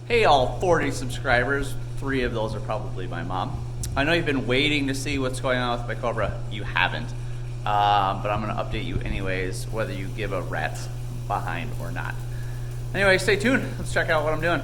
Hey, all 40 subscribers. 3 of those are probably my mom. I know you've been waiting to see what's going on with my Cobra. You haven't. But I'm going to update you anyways, whether you give a rat's behind or not. Anyway, stay tuned. Let's check out what I'm doing.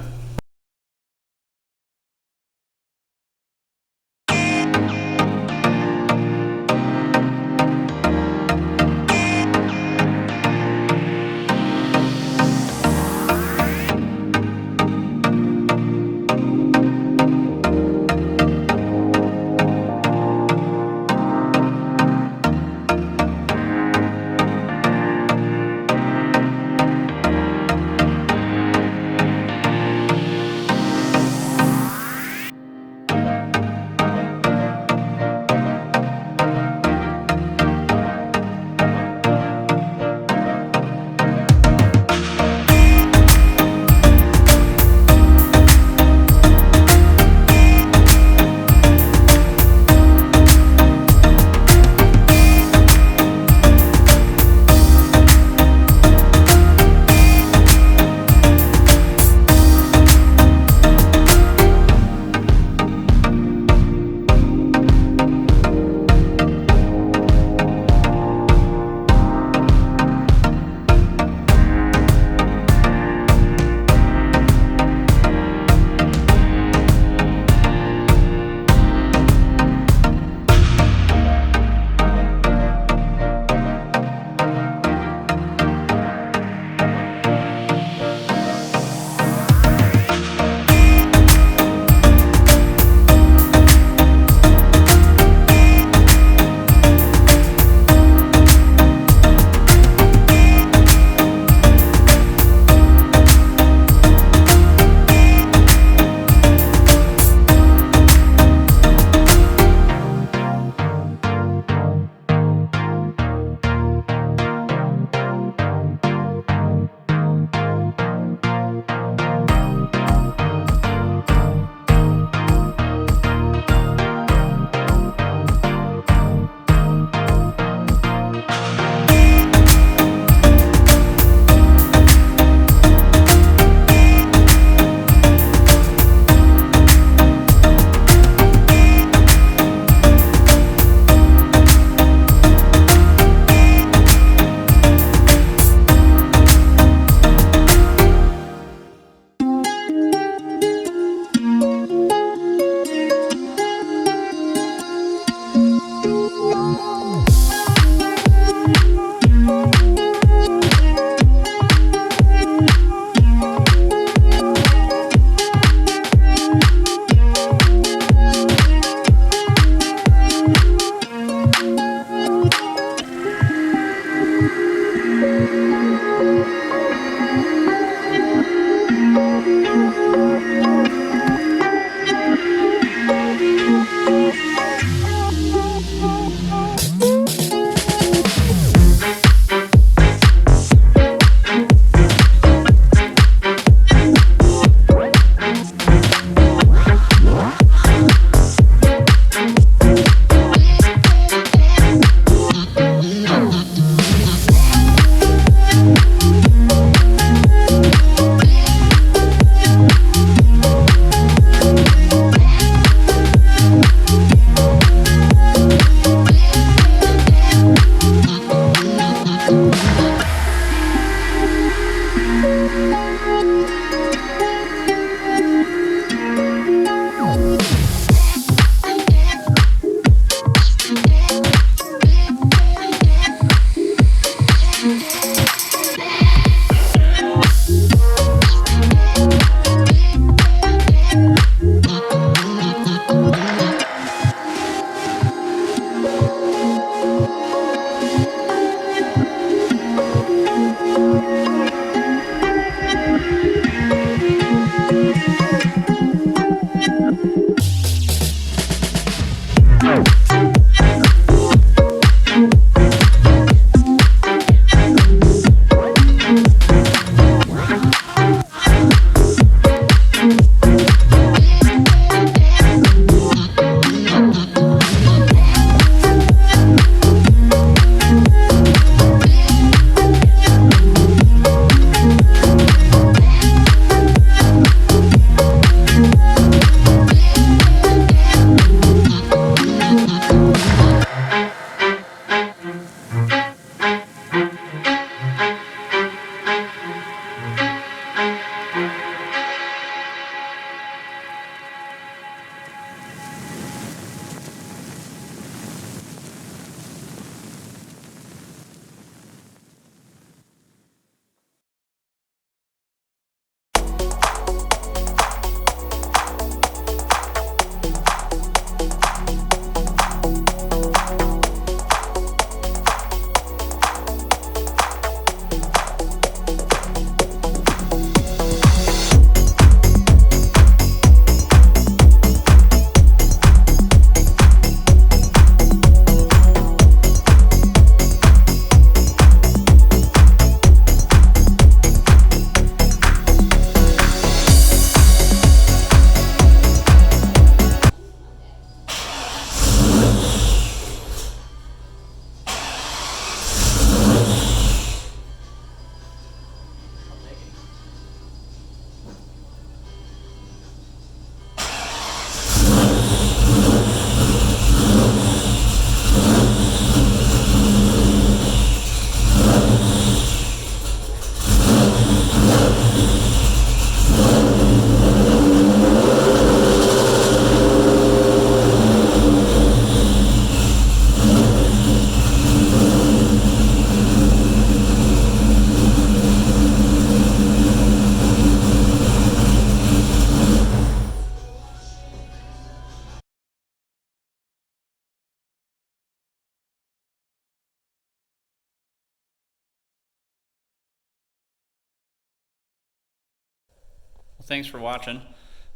thanks for watching.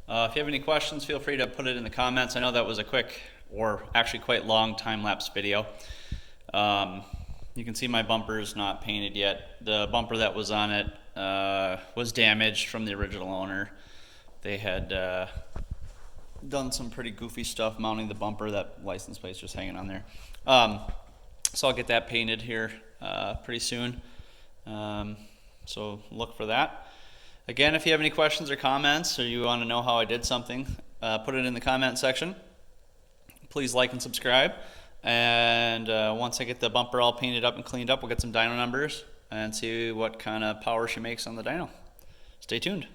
If you have any questions, feel free to put it in the comments. I know that was a quick, or actually quite long, time-lapse video. You can see my bumper is not painted yet. The bumper that was on it was damaged from the original owner. They had done some pretty goofy stuff mounting the bumper. That license plate's just hanging on there. So I'll get that painted here pretty soon. So look for that. Again, if you have any questions or comments, or you want to know how I did something, put it in the comment section. Please like and subscribe. And once I get the bumper all painted up and cleaned up, we'll get some dyno numbers and see what kind of power she makes on the dyno. Stay tuned.